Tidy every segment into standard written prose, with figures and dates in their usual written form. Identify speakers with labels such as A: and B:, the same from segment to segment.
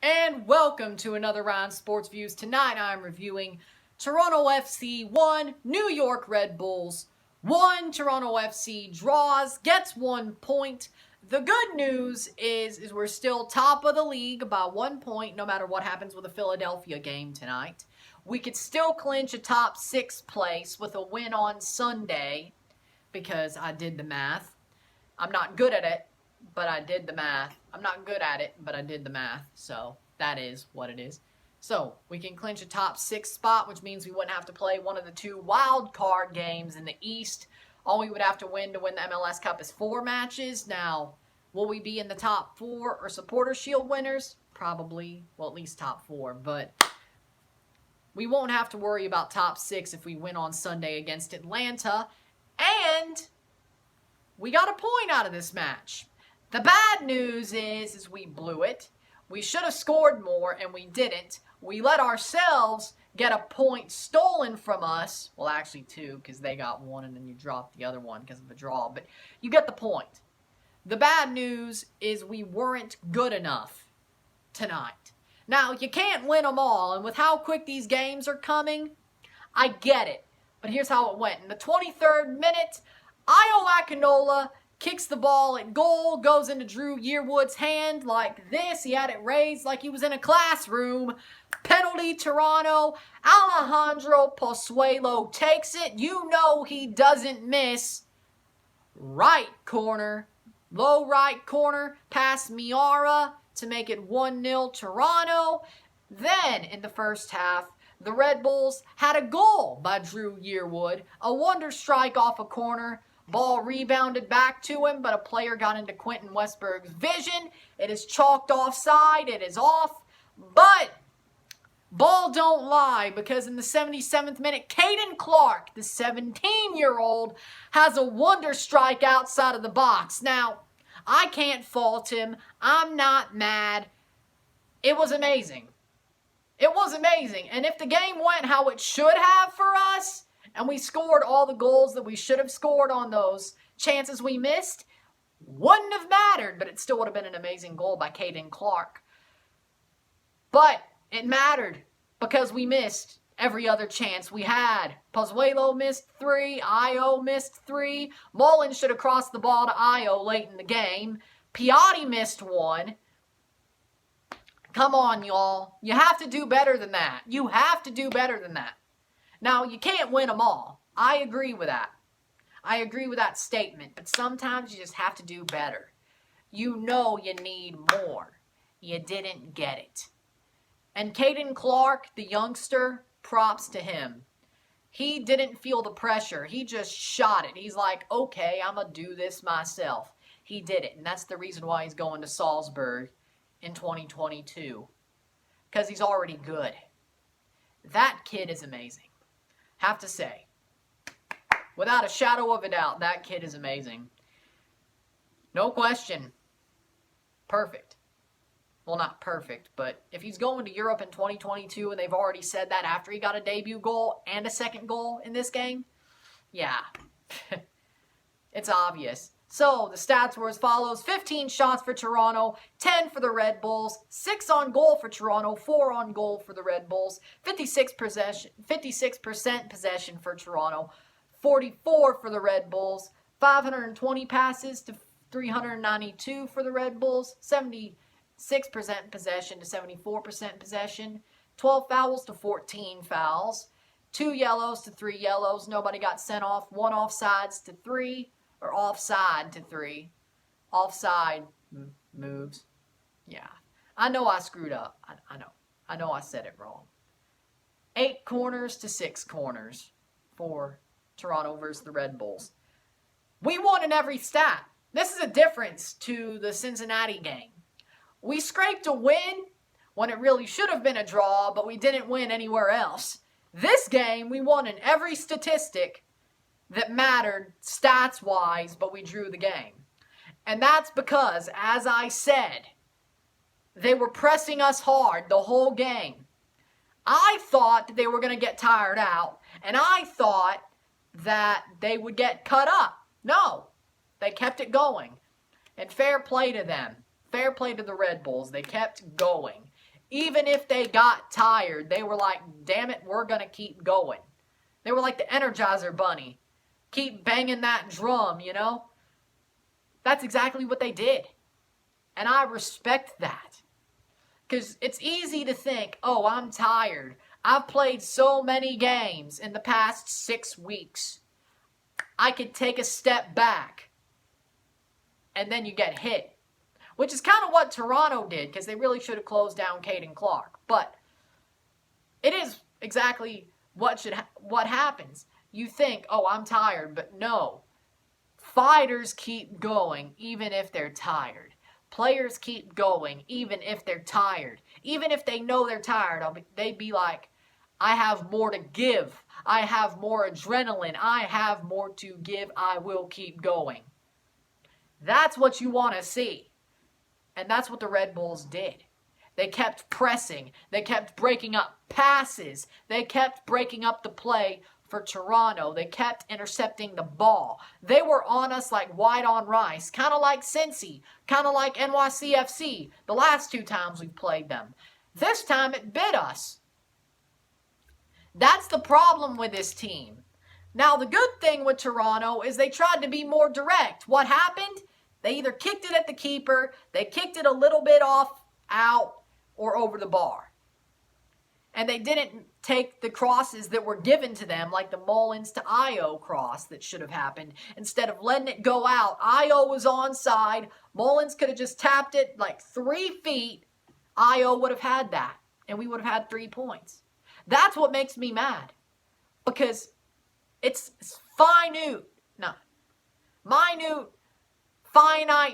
A: And welcome to another round of Sports Views. Tonight I'm reviewing Toronto FC 1, New York Red Bulls 1. Toronto FC draws, gets 1 point. The good news is we're still top of the league by 1 point no matter what happens with the Philadelphia game tonight. We could still clinch a top 6 place with a win on Sunday because I did the math. I'm not good at it, but I did the math. I'm not good at it, but I did the math. So that is what it is. So we can clinch a top 6 spot, which means we wouldn't have to play one of the 2 wild card games in the East. All we would have to win the MLS Cup is 4 matches. Now, will we be in the top 4 or Supporter Shield winners? Probably. Well, at least top 4. But we won't have to worry about top 6 if we win on Sunday against Atlanta. And we got a point out of this match. The bad news is we blew it. We should have scored more, and we didn't. We let ourselves get a point stolen from us. Well, actually 2, because they got 1, and then you dropped the other one because of a draw. But you get the point. The bad news is we weren't good enough tonight. Now, you can't win them all, and with how quick these games are coming, I get it. But here's how it went. In the 23rd minute, Io Akinola kicks the ball at goal, goes into Drew Yearwood's hand like this. He had it raised like he was in a classroom. Penalty, Toronto. Alejandro Pozuelo takes it. You know he doesn't miss. Right corner. Low right corner. Past Miara to make it 1-0 Toronto. Then, in the first half, the Red Bulls had a goal by Drew Yearwood. A wonder strike off a corner. Ball rebounded back to him, but a player got into Quentin Westberg's vision. It is chalked offside. It is off. But ball don't lie, because in the 77th minute, Caden Clark, the 17-year-old, has a wonder strike outside of the box. Now, I can't fault him. I'm not mad. It was amazing. It was amazing. And if the game went how it should have for us, and we scored all the goals that we should have scored on those chances we missed, wouldn't have mattered, but it still would have been an amazing goal by Caden Clark. But it mattered because we missed every other chance we had. Pozuelo missed 3. Io missed 3. Mullen should have crossed the ball to Io late in the game. Piatti missed 1. Come on, y'all. You have to do better than that. You have to do better than that. Now, you can't win them all. I agree with that. I agree with that statement. But sometimes you just have to do better. You know you need more. You didn't get it. And Caden Clark, the youngster, props to him. He didn't feel the pressure. He just shot it. He's like, okay, I'm going to do this myself. He did it. And that's the reason why he's going to Salzburg in 2022. Because he's already good. That kid is amazing. Have to say, without a shadow of a doubt, that kid is amazing. No question. Perfect. Well, not perfect, but if he's going to Europe in 2022 and they've already said that after he got a debut goal and a second goal in this game, yeah, it's obvious. So, the stats were as follows. 15 shots for Toronto, 10 for the Red Bulls, 6 on goal for Toronto, 4 on goal for the Red Bulls, 56% possession for Toronto, 44 for the Red Bulls, 520 passes to 392 for the Red Bulls, 76% possession to 74% possession, 12 fouls to 14 fouls, 2 yellows to 3 yellows, nobody got sent off, 1 offsides to 3, or offside to 3. Offside moves. Yeah. I know I screwed up. I know. I know I said it wrong. 8 corners to 6 corners for Toronto versus the Red Bulls. We won in every stat. This is a difference to the Cincinnati game. We scraped a win when it really should have been a draw, but we didn't win anywhere else. This game, we won in every statistic that mattered stats-wise, but we drew the game. And that's because, as I said, they were pressing us hard the whole game. I thought that they were going to get tired out, and I thought that they would get cut up. No, they kept it going. And fair play to them. Fair play to the Red Bulls. They kept going. Even if they got tired, they were like, damn it, we're going to keep going. They were like the Energizer Bunny. Keep banging that drum, you know? That's exactly what they did. And I respect that. Because it's easy to think, oh, I'm tired. I've played so many games in the past 6 weeks. I could take a step back. And then you get hit. Which is kind of what Toronto did, because they really should have closed down Caden Clark. But it is exactly what happens. You think, oh, I'm tired, but no. Fighters keep going even if they're tired. Players keep going even if they're tired. Even if they know they're tired, they'd be like, I have more to give. I have more adrenaline. I have more to give. I will keep going. That's what you want to see. And that's what the Red Bulls did. They kept pressing. They kept breaking up passes. They kept breaking up the play for Toronto. They kept intercepting the ball. They were on us like white on rice, kind of like Cincy, kind of like NYCFC, the last 2 times we played them. This time it bit us. That's the problem with this team. Now, the good thing with Toronto is they tried to be more direct. What happened? They either kicked it at the keeper, they kicked it a little bit off, out, or over the bar. And they didn't take the crosses that were given to them, like the Mullins to Io cross that should have happened. Instead of letting it go out, Io was onside. Mullins could have just tapped it like 3 feet. Io would have had that, and we would have had 3 points. That's what makes me mad. Because it's minute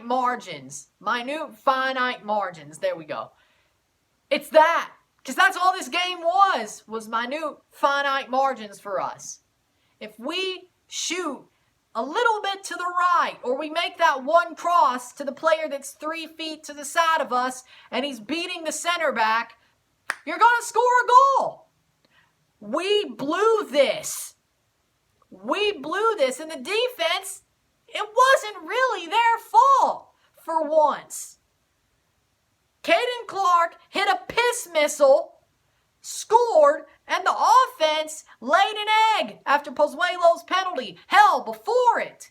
A: margins. Finite margins. There we go. It's that. Because that's all this game was minute, finite margins for us. If we shoot a little bit to the right, or we make that one cross to the player that's 3 feet to the side of us, and he's beating the center back, you're going to score a goal. We blew this. And the defense, it wasn't really their fault for once. Caden Clark hit a piss missile, scored, and the offense laid an egg after Pozuelo's penalty. Hell, before it.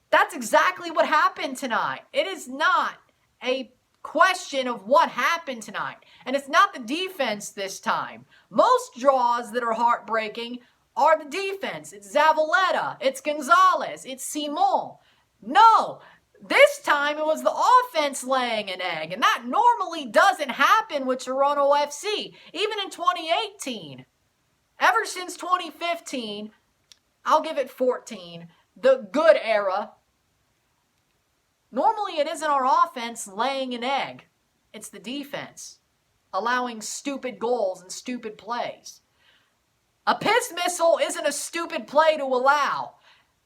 A: That's exactly what happened tonight. It is not a question of what happened tonight. And it's not the defense this time. Most draws that are heartbreaking are the defense. It's Zavaleta, it's Gonzalez, it's Simon. No, this time it was the offense laying an egg, and that normally doesn't happen with Toronto FC, even in 2018. Ever since 2015, I'll give it 14, the good era, normally it isn't our offense laying an egg. It's the defense, allowing stupid goals and stupid plays. A piss missile isn't a stupid play to allow.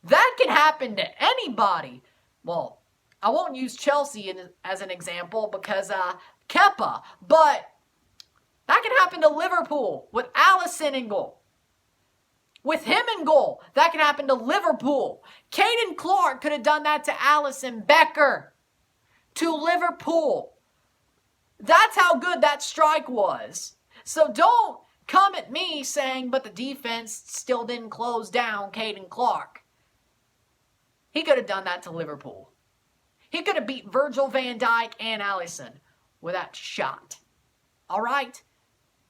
A: That can happen to anybody. Well, I won't use Chelsea as an example because Kepa, but that can happen to Liverpool with Alisson in goal. With him in goal, that can happen to Liverpool. Caden Clark could have done that to Alisson Becker, to Liverpool. That's how good that strike was. So don't come at me saying, but the defense still didn't close down Caden Clark. He could have done that to Liverpool. He could have beat Virgil van Dijk and Alisson with that shot. All right?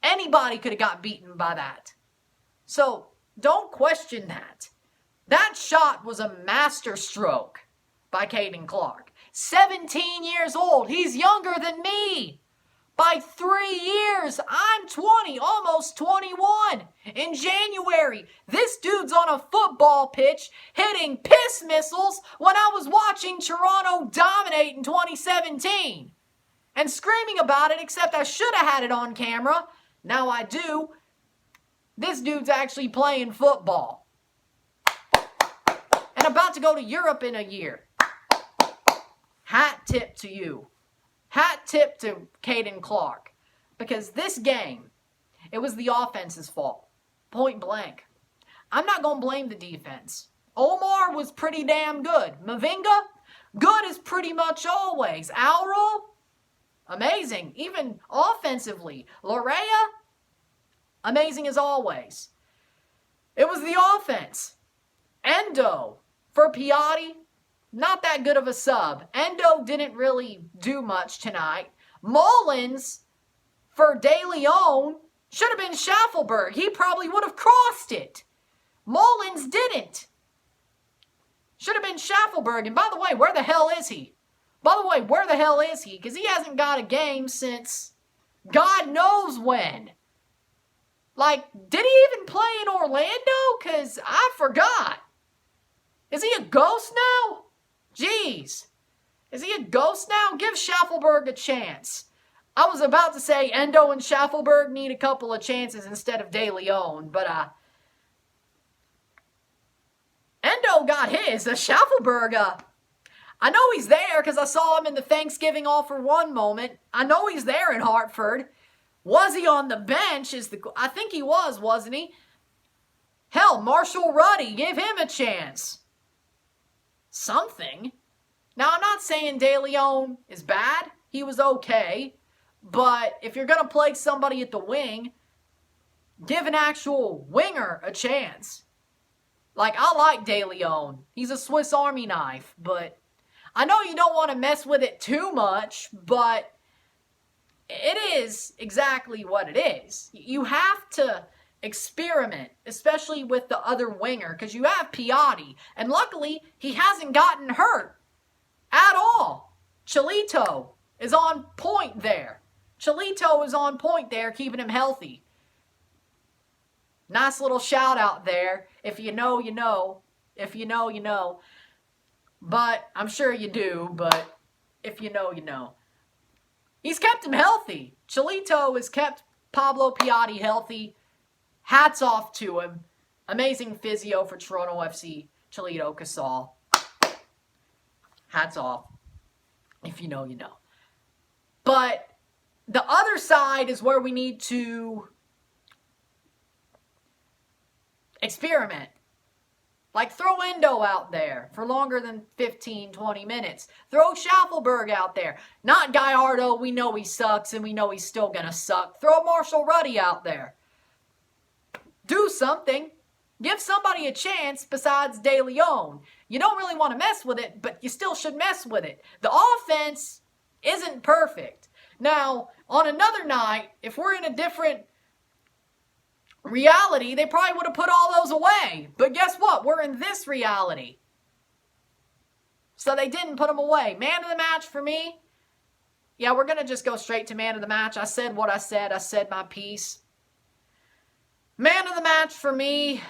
A: Anybody could have got beaten by that. So don't question that. That shot was a masterstroke by Caden Clark. 17 years old. He's younger than me. By 3 years, I'm 20, almost 21. In January, this dude's on a football pitch hitting piss missiles when I was watching Toronto dominate in 2017. And screaming about it, except I should have had it on camera. Now I do. This dude's actually playing football. And about to go to Europe in a year. Hat tip to you. Hat tip to Caden Clark. Because this game, it was the offense's fault. Point blank. I'm not going to blame the defense. Omar was pretty damn good. Mavinga, good as pretty much always. Alro, amazing. Even offensively, Lorea, amazing as always. It was the offense. Endo for Piatti, not that good of a sub. Endo didn't really do much tonight. Mullins for De Leon should have been Schaffelberg. He probably would have crossed it. Mullins didn't. Should have been Schaffelberg. And by the way, where the hell is he? Because he hasn't got a game since God knows when. Like, did he even play in Orlando? Because I forgot. Is he a ghost now? Jeez. Is he a ghost now? Give Schaffelberg a chance. I was about to say Endo and Schaffelberg need a couple of chances instead of De Leon, but Endo got his. Schaffelberg, I know he's there because I saw him in the Thanksgiving All for One moment. I know he's there in Hartford. Was he on the bench? I think he was, wasn't he? Hell, Marshall Ruddy, give him a chance. Something. Now, I'm not saying De Leon is bad. He was okay. But if you're going to play somebody at the wing, give an actual winger a chance. Like, I like De Leon. He's a Swiss Army knife. But I know you don't want to mess with it too much, but it is exactly what it is. You have to experiment, especially with the other winger, because you have Piatti, and luckily he hasn't gotten hurt at all. Cholito is on point there. Keeping him healthy. Nice little shout out there. If you know, you know. If you know, you know. But I'm sure you do, but if you know, you know. He's kept him healthy. Cholito has kept Pablo Piatti healthy. Hats off to him. Amazing physio for Toronto FC, Cholito Casal. Hats off. If you know, you know. But the other side is where we need to experiment. Like, throw Endo out there for longer than 15, 20 minutes. Throw Schaffelberg out there. Not Gallardo. We know he sucks, and we know he's still going to suck. Throw Marshall Ruddy out there. Do something. Give somebody a chance besides De Leon. You don't really want to mess with it, but you still should mess with it. The offense isn't perfect. Now, on another night, if we're in a different reality, they probably would have put all those away. But guess what? We're in this reality. So they didn't put them away. Man of the match for me. Yeah, we're going to just go straight to man of the match. I said what I said. I said my piece. Man of the match for me.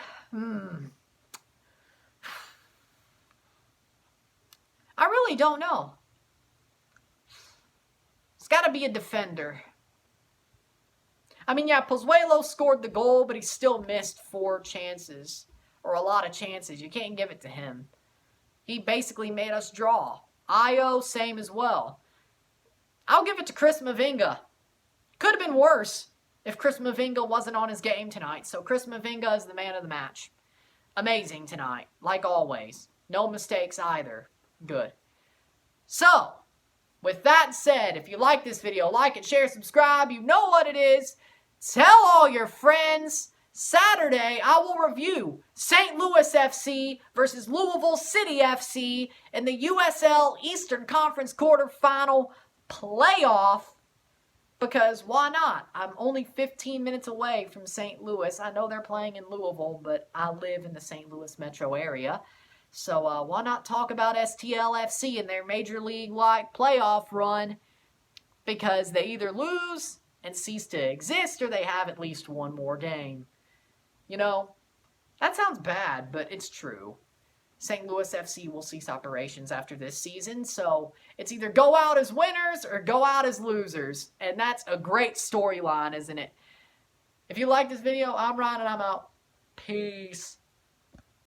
A: I really don't know. It's got to be a defender. I mean, yeah, Pozuelo scored the goal, but he still missed 4 chances. Or a lot of chances. You can't give it to him. He basically made us draw. Io, same as well. I'll give it to Chris Mavinga. Could have been worse if Chris Mavinga wasn't on his game tonight. So Chris Mavinga is the man of the match. Amazing tonight, like always. No mistakes either. Good. So, with that said, if you like this video, like it, share, subscribe. You know what it is. Tell all your friends. Saturday, I will review St. Louis FC versus Louisville City FC in the USL Eastern Conference quarterfinal playoff. Because why not? I'm only 15 minutes away from St. Louis. I know they're playing in Louisville, but I live in the St. Louis metro area. So why not talk about STLFC and their Major League-like playoff run? Because they either lose and cease to exist, or they have at least one more game. You know, that sounds bad, but it's true. St. Louis FC will cease operations after this season, so it's either go out as winners or go out as losers. And that's a great storyline, isn't it? If you like this video, I'm Ryan and I'm out. Peace.